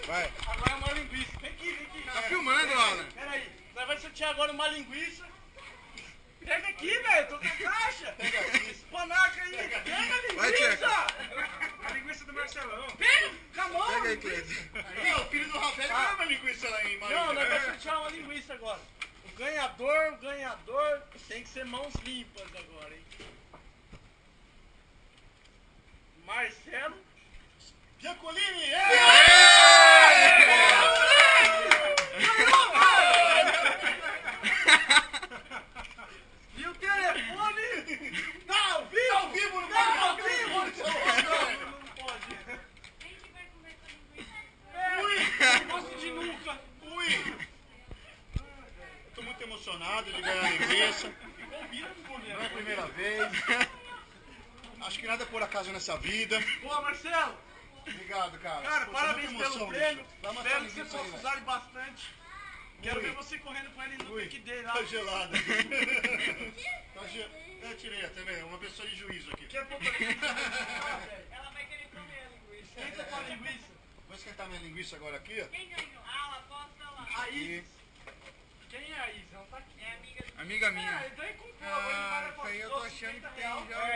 Vai. Agora é uma linguiça. Vem aqui. Tá filmando, Alan. Pera aí. Nós vamos sortear agora uma linguiça. Pega aqui, velho. Tô com a caixa. Pega aqui. Panaca aí. Pega a Vai, linguiça. Tcheca. A linguiça do Marcelão. Pega. Camão. Pega aí, Cleiton. Não, o filho do Rafael ganhou uma linguiça lá em Marília. Não, nós vamos sortear uma linguiça agora. O ganhador tem que ser mãos limpas agora, hein? Marcelo Giacolini! e o telefone tá ao vivo! Tá ao vivo, não Tá ao pode vivo! Não pode! Quem que vai comer essa linguiça? Ui! Gosto de nunca! Ui! Eu tô muito emocionado de ganhar a linguiça. Não é a primeira vez. Acho que nada é por acaso nessa vida. Boa, Marcelo! Obrigado, cara. Cara, Poxa, parabéns muita emoção, pelo prêmio. bicho. Dá uma Espero que você linguiça aí, possa velho. usar ele bastante. Quero Ui. ver você correndo com ele no Ui, pick day lá. tá gelado. Eu tirei até mesmo, uma pessoa de juízo aqui. Daqui a pouco eu vou velho. Ela vai querer comer a linguiça. Quem tá com a linguiça? Vou esquentar minha linguiça agora aqui, ó. Quem ganhou? Ah, ela aposta lá. A Isis. Quem é a Isis? Ela tá aqui. É amiga do... Amiga minha. Ah, então ele comprou. Agora ele vai Isso aí eu tô achando que tem já